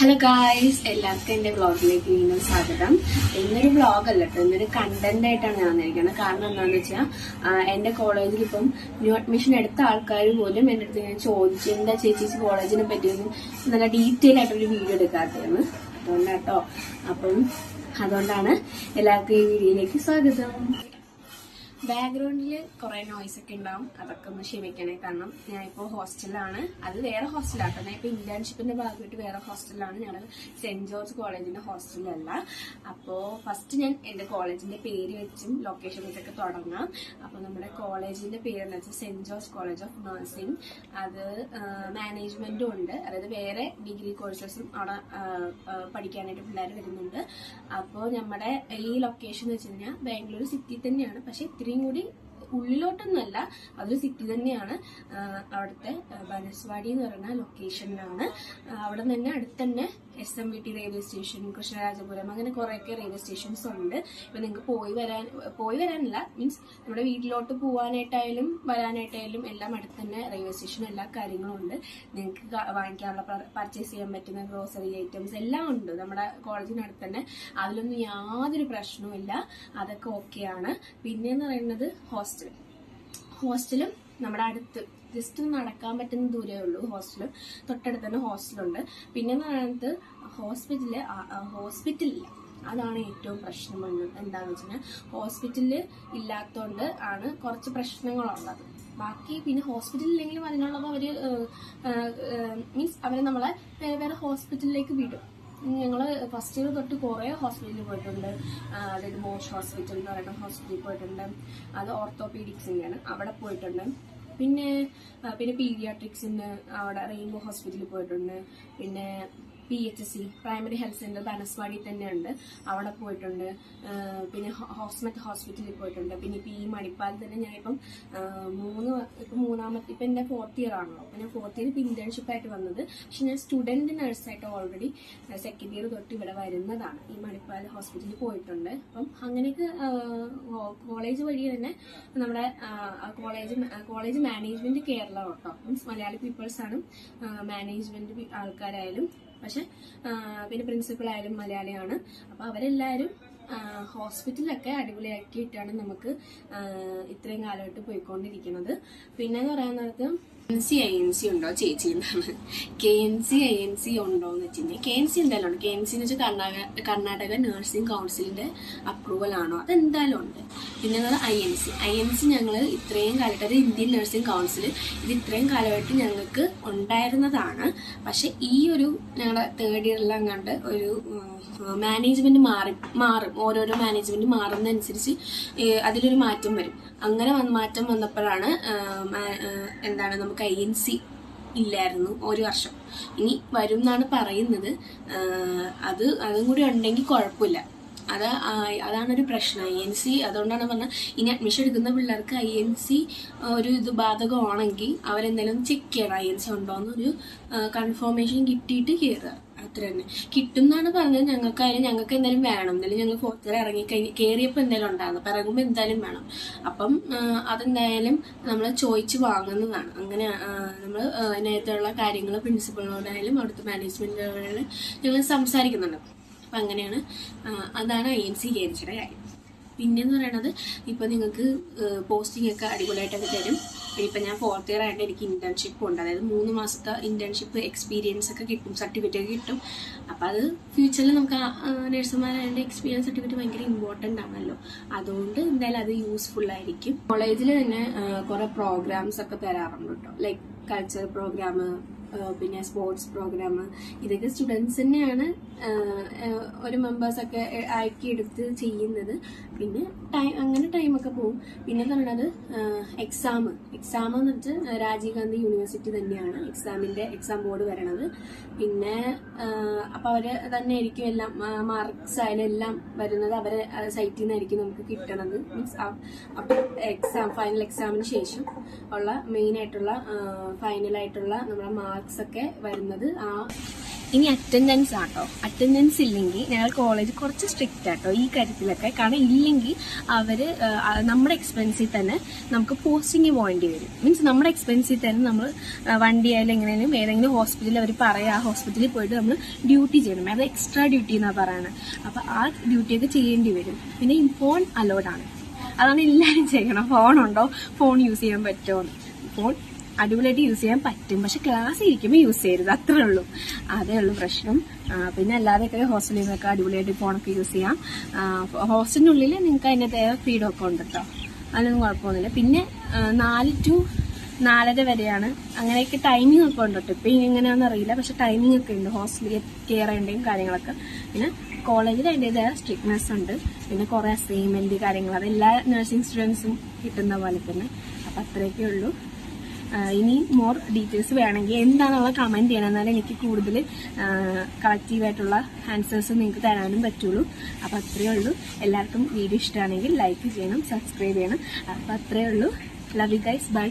Hello guys, എല്ലാവർക്കും എന്റെ വ്ളോഗിലേക്ക് വീണ്ടും സ്വാഗതം. ഇന്നൊരു വ്ളോഗ് അല്ല കേട്ടോ, ഇന്നൊരു കണ്ടന്റ് ആയിട്ടാണ് ഞാൻ വന്നിരിക്കുന്നത്. കാരണം എന്താണെന്ന് വെച്ചാൽ എന്റെ കോളേജിൽ ഇപ്പം ന്യൂ അഡ്മിഷൻ എടുത്ത ആൾക്കാർ പോലും എന്റെ അടുത്ത് ഞാൻ ചോദിച്ചു, എന്താ ചേച്ചി കോളേജിനെ പറ്റിയൊന്നും നല്ല ഡീറ്റെയിൽ ആയിട്ടൊരു വീഡിയോ എടുക്കാത്തതെന്ന്. അതുകൊണ്ടാട്ടോ. അപ്പം അതുകൊണ്ടാണ് എല്ലാവർക്കും ഈ വീഡിയോയിലേക്ക് സ്വാഗതം. ബാക്ക്ഗ്രൗണ്ടിൽ കുറെ നോയ്സ് ഒക്കെ ഉണ്ടാവും, അതൊക്കെ ഒന്ന് ക്ഷമിക്കണേ. കാരണം ഞാൻ ഇപ്പോൾ ഹോസ്റ്റലിലാണ്. അത് വേറെ ഹോസ്റ്റലാട്ടോ. ഞാൻ ഇപ്പൊ ഇന്റേൺഷിപ്പിന്റെ ഭാഗമായിട്ട് വേറെ ഹോസ്റ്റലിലാണ്. ഞങ്ങൾ സെന്റ് ജോർജ് കോളേജിന്റെ ഹോസ്റ്റലല്ല. അപ്പോ ഫസ്റ്റ് ഞാൻ എന്റെ കോളേജിന്റെ പേര് വെച്ചും ലൊക്കേഷൻ വെച്ചൊക്കെ തുടങ്ങാം. അപ്പൊ നമ്മുടെ കോളേജിന്റെ പേരെന്ന് വെച്ചാൽ saint George college of nursing. അത് മാനേജ്മെന്റും ഉണ്ട്, അതായത് വേറെ ഡിഗ്രി കോഴ്സസും അവിടെ പഠിക്കാനായിട്ട് പിള്ളേർ വരുന്നുണ്ട്. അപ്പോൾ നമ്മുടെ ഈ ലൊക്കേഷൻ എന്ന് വെച്ച് കഴിഞ്ഞാൽ ബാംഗ്ലൂർ സിറ്റി തന്നെയാണ്, പക്ഷെ ഇത്രയും കൂടി ഉള്ളിലോട്ടൊന്നുമല്ല, അതൊരു സിറ്റി തന്നെയാണ്. അവിടുത്തെ ബനസ്വാടി എന്ന് പറയുന്ന ലൊക്കേഷനിലാണ്. അവിടെ തന്നെ അടുത്ത് തന്നെ SMBT റെയിൽവേ സ്റ്റേഷൻ, കൃഷ്ണരാജപുരം, അങ്ങനെ കുറെയൊക്കെ റെയിൽവേ സ്റ്റേഷൻസ് ഉണ്ട്. ഇപ്പൊ നിങ്ങൾക്ക് പോയി വരാനല്ല, മീൻസ് നമ്മുടെ വീട്ടിലോട്ട് പോവാനായിട്ടായാലും വരാനായിട്ടായാലും എല്ലാം അടുത്ത് തന്നെ റെയിൽവേ സ്റ്റേഷനും എല്ലാ കാര്യങ്ങളും ഉണ്ട്. നിങ്ങൾക്ക് വാങ്ങിക്കാനുള്ള പർച്ചേസ് ചെയ്യാൻ പറ്റുന്ന ഗ്രോസറി ഐറ്റംസ് എല്ലാം ഉണ്ട് നമ്മുടെ കോളേജിനടുത്ത് തന്നെ. അതിലൊന്നും യാതൊരു പ്രശ്നവുമില്ല, അതൊക്കെ ഓക്കെയാണ്. പിന്നെന്ന് പറയുന്നത് ഹോസ്റ്റലും നമ്മുടെ അടുത്ത് ജസ്റ്റ് നടക്കാൻ പറ്റുന്ന ദൂരമേ ഉള്ളൂ. ഹോസ്റ്റലും തൊട്ടടുത്ത് തന്നെ ഹോസ്റ്റലുണ്ട്. പിന്നെ എന്ന് പറയുന്നത് ഹോസ്പിറ്റലില്ല, അതാണ് ഏറ്റവും പ്രശ്നം വന്നത്. എന്താണെന്ന് വെച്ചാൽ ഹോസ്പിറ്റലിൽ ഇല്ലാത്തതുകൊണ്ട് ആണ് കുറച്ച് പ്രശ്നങ്ങളുള്ളത്. ബാക്കി പിന്നെ ഹോസ്പിറ്റലില്ലെങ്കിലും അതിനുള്ളത് അവര് മീൻസ് അവര് നമ്മളെ വേറെ ഹോസ്പിറ്റലിലേക്ക് വിടും. ഞങ്ങള് ഫസ്റ്റ് ഇയർ തൊട്ട് കുറെ ഹോസ്പിറ്റലിൽ പോയിട്ടുണ്ട്. അതായത് മോഷ് ഹോസ്പിറ്റൽ എന്ന് പറയുന്ന ഹോസ്പിറ്റലിൽ പോയിട്ടുണ്ട്. അത് ഓർത്തോപീഡിക്സിന്റെയാണ്, അവിടെ പോയിട്ടുണ്ട്. പിന്നെ പീഡിയാട്രിക്സിന്റെ അവിടെ റെയിൻബോ ഹോസ്പിറ്റലിൽ പോയിട്ടുണ്ട്. പിന്നെ PHC പ്രൈമറി ഹെൽത്ത് സെന്റർ ബനസ്വാടി തന്നെ ഉണ്ട്, അവിടെ പോയിട്ടുണ്ട്. പിന്നെ ഹോസ്മെറ്റ് ഹോസ്പിറ്റലിൽ പോയിട്ടുണ്ട്. പിന്നെ ഇപ്പൊ ഈ മണിപ്പാൽ തന്നെ ഞാനിപ്പം മൂന്നാമത്തെ ഇപ്പൊ എന്റെ 4th ഇയർ ആണല്ലോ. അപ്പൊ ഞാൻ 4th ഇയർ ഇപ്പൊ ഇന്റേൺഷിപ്പ് ആയിട്ട് വന്നത്. പക്ഷെ ഞാൻ സ്റ്റുഡന്റ് നഴ്സായിട്ട് ഓൾറെഡി 2nd ഇയർ തൊട്ട് ഇവിടെ വരുന്നതാണ്. ഈ മണിപ്പാൽ ഹോസ്പിറ്റലിൽ പോയിട്ടുണ്ട്. അപ്പം അങ്ങനെയൊക്കെ കോളേജ് വഴി തന്നെ നമ്മുടെ കോളേജ് മാനേജ്മെന്റ് കേരള കേട്ടോ. മീൻസ് മലയാളി പീപ്പിൾസ് ആണ് മാനേജ്മെന്റ് ആൾക്കാരായാലും. പക്ഷെ പിന്നെ പ്രിൻസിപ്പൾ ആയാലും മലയാളിയാണ്. അപ്പൊ അവരെല്ലാരും ഹോസ്പിറ്റലൊക്കെ അടിപൊളിയാക്കിയിട്ടാണ് നമുക്ക് ഇത്രയും കാലമായിട്ട് പോയിക്കൊണ്ടിരിക്കുന്നത്. പിന്നെ എന്ന് പറയാൻ നേരത്ത് KNC ഉണ്ടോ ചേച്ചി എന്നാണ്. KNC ഉണ്ടോ എന്ന് വെച്ചിട്ടുണ്ടെങ്കിൽ KNC എന്തായാലും ഉണ്ട്. KNC എന്ന് വെച്ചാൽ കർണാടക നഴ്സിംഗ് കൗൺസിലിന്റെ അപ്രൂവൽ ആണോ, അതെന്തായാലും ഉണ്ട്. പിന്നെ INC ഞങ്ങൾ ഇത്രയും കാലമായിട്ട്, അത് ഇന്ത്യൻ നഴ്സിംഗ് കൗൺസിൽ, ഇത് ഇത്രയും കാലമായിട്ട് ഞങ്ങൾക്ക് ഉണ്ടായിരുന്നതാണ്. പക്ഷെ ഈ ഒരു ഞങ്ങളുടെ 3rd ഇയറിലും കണ്ട് ഒരു മാനേജ്മെന്റ് മാറും. ഓരോരോ മാനേജ്മെന്റ് മാറുന്നതനുസരിച്ച് അതിലൊരു മാറ്റം വരും. അങ്ങനെ മാറ്റം വന്നപ്പോഴാണ് എന്താണ് നമുക്ക് INC ഇല്ലായിരുന്നു ഒരു വർഷം. ഇനി വരും എന്നാണ് പറയുന്നത്. അതും കൂടി ഉണ്ടെങ്കിൽ കുഴപ്പമില്ല. അതാണൊരു പ്രശ്നം INC. അതുകൊണ്ടാണ് പറഞ്ഞത്, ഇനി അഡ്മിഷൻ എടുക്കുന്ന പിള്ളേർക്ക് INC ഒരു ഇത് ബാധകമാണെങ്കിൽ അവരെന്തായാലും ചെക്ക് ചെയ്യണം INC ഉണ്ടോന്നൊരു കൺഫർമേഷൻ കിട്ടിയിട്ട് കയറുക. അത്ര തന്നെ കിട്ടും എന്നാണ് പറഞ്ഞത്. ഞങ്ങൾക്ക് എന്തായാലും വേണം. എന്തായാലും ഞങ്ങൾ 4th ഇയർ കയറിയപ്പോൾ എന്തായാലും ഉണ്ടാകുന്നു, പിറകുമ്പോൾ എന്തായാലും വേണം. അപ്പം അതെന്തായാലും നമ്മൾ ചോദിച്ച് വാങ്ങുന്നതാണ്. അങ്ങനെ നമ്മൾ അതിനകത്തുള്ള കാര്യങ്ങൾ പ്രിൻസിപ്പളിനോടായാലും അവിടുത്തെ മാനേജ്മെന്റിനോടായാലും ഞങ്ങൾ സംസാരിക്കുന്നുണ്ട്. അപ്പം അങ്ങനെയാണ്, അതാണ് INC KNCയുടെ കാര്യം. പിന്നെന്ന് പറയണത്, ഇപ്പൊ നിങ്ങൾക്ക് പോസ്റ്റിംഗ് ഒക്കെ അടിപൊളിയായിട്ടൊക്കെ തരും. ഇപ്പൊ ഞാൻ 4th ഇയർ ആയിട്ട് എനിക്ക് ഇന്റേൺഷിപ്പ് ഉണ്ട്, അതായത് 3 മാസത്തെ ഇന്റേൺഷിപ്പ് എക്സ്പീരിയൻസ് ഒക്കെ കിട്ടും, സർട്ടിഫിക്കറ്റ് കിട്ടും. അപ്പൊ അത് ഫ്യൂച്ചറിൽ നമുക്ക് നഴ്സുമാരുടെ എക്സ്പീരിയൻസ് സർട്ടിഫിക്കറ്റ് ഭയങ്കര ഇമ്പോർട്ടന്റ് ആണല്ലോ. അതുകൊണ്ട് എന്തായാലും അത് യൂസ്ഫുൾ ആയിരിക്കും. കോളേജിൽ തന്നെ കുറെ പ്രോഗ്രാംസ് ഒക്കെ തരാറുണ്ട് കേട്ടോ, ലൈക്ക് കൾച്ചർ പ്രോഗ്രാം, പിന്നെ സ്പോർട്സ് പ്രോഗ്രാം. ഇതൊക്കെ സ്റ്റുഡൻസ് തന്നെയാണ് ഒരു മെമ്പേഴ്സൊക്കെ ആക്കിയെടുത്ത് ചെയ്യുന്നത്. പിന്നെ അങ്ങനെ ടൈമൊക്കെ പോകും. പിന്നെ പറയുന്നത് എക്സാം എന്ന് വെച്ചാൽ രാജീവ് ഗാന്ധി യൂണിവേഴ്സിറ്റി തന്നെയാണ് എക്സാം ബോർഡ് വരണത്. പിന്നെ അപ്പൊ അവര് തന്നെ ആയിരിക്കും എല്ലാം മാർക്സ് ആയാലും എല്ലാം വരുന്നത് അവരെ സൈറ്റിൽ നിന്നായിരിക്കും നമുക്ക് കിട്ടണത്. മീൻസ് ഫൈനൽ എക്സാമിന് ശേഷം ഉള്ള മെയിൻ ആയിട്ടുള്ള ഫൈനലായിട്ടുള്ള നമ്മുടെ മാർക്സ് ഒക്കെ വരുന്നത് ഇനി അറ്റൻഡൻസ് ആട്ടോ. അറ്റൻഡൻസ് ഇല്ലെങ്കിൽ ഞങ്ങൾ കോളേജ് കുറച്ച് സ്ട്രിക്റ്റ് ആട്ടോ ഈ കാര്യത്തിലൊക്കെ. കാരണം ഇല്ലെങ്കിൽ അവര് നമ്മുടെ എക്സ്പെൻസിൽ തന്നെ നമുക്ക് പോസ്റ്റിംഗ് പോകേണ്ടി വരും. മീൻസ് നമ്മുടെ എക്സ്പെൻസിൽ തന്നെ നമ്മൾ വണ്ടി ആയാലും എങ്ങനെയും ഏതെങ്കിലും ഹോസ്പിറ്റലിൽ അവർ പറയാം ആ ഹോസ്പിറ്റലിൽ പോയിട്ട് നമ്മൾ ഡ്യൂട്ടി ചെയ്യണം. അത് എക്സ്ട്രാ ഡ്യൂട്ടി എന്നാണ് പറയുന്നത്. അപ്പൊ ആ ഡ്യൂട്ടിയൊക്കെ ചെയ്യേണ്ടി വരും. പിന്നെ ഫോൺ അലൗഡ് ആണ്. അതാണ് എല്ലാവരും ചെയ്യണം. ഫോണുണ്ടോ, ഫോൺ യൂസ് ചെയ്യാൻ പറ്റുമോ? ഫോൺ അടിപൊളിയായിട്ട് യൂസ് ചെയ്യാൻ പറ്റും, പക്ഷെ ക്ലാസ് ഇരിക്കുമ്പോൾ യൂസ് ചെയ്യരുത്, അത്രേ ഉള്ളൂ. അതേ ഉള്ളൂ പ്രശ്നം. പിന്നെ അല്ലാതെയൊക്കെ ഹോസ്റ്റലിൽ നിന്നൊക്കെ അടിപൊളിയായിട്ട് ഫോണൊക്കെ യൂസ് ചെയ്യാം. ഹോസ്റ്റലിനുള്ളിൽ നിങ്ങൾക്ക് അതിൻ്റെ ഫ്രീഡം ഒക്കെ ഉണ്ട് കേട്ടോ, അതിനൊന്നും കുഴപ്പമൊന്നുമില്ല. പിന്നെ 4 to 4:30 വരെയാണ്, അങ്ങനെയൊക്കെ ടൈമിംഗ് ഒക്കെ ഉണ്ട് കേട്ടോ. ഇപ്പം എങ്ങനെയാണെന്ന് അറിയില്ല, പക്ഷെ ടൈമിംഗ് ഒക്കെ ഉണ്ട് ഹോസ്റ്റലിൽ കയറേണ്ടയും കാര്യങ്ങളൊക്കെ. പിന്നെ കോളേജിൽ അതിൻ്റെതായ സ്ട്രിക്ട്നെസ് ഉണ്ട്. പിന്നെ കുറേ അസൈൻമെന്റ് കാര്യങ്ങൾ അതെല്ലാ നഴ്സിംഗ് സ്റ്റുഡൻസും കിട്ടുന്ന പോലെ തന്നെ. അപ്പം അത്രയൊക്കെ ഉള്ളൂ. ഇനി മോർ ഡീറ്റെയിൽസ് വേണമെങ്കിൽ എന്താണെന്നുള്ള കമന്റ് ചെയ്യണം, എന്നാലും എനിക്ക് കൂടുതൽ കളക്റ്റീവായിട്ടുള്ള ആൻസേഴ്സ് നിങ്ങൾക്ക് തരാനും പറ്റുള്ളൂ. അപ്പം അത്രയേ ഉള്ളൂ. എല്ലാവർക്കും വീഡിയോ ഇഷ്ടമാണെങ്കിൽ ലൈക്ക് ചെയ്യണം, സബ്സ്ക്രൈബ് ചെയ്യണം. അപ്പം അത്രയേ ഉള്ളൂ. Love you guys, by.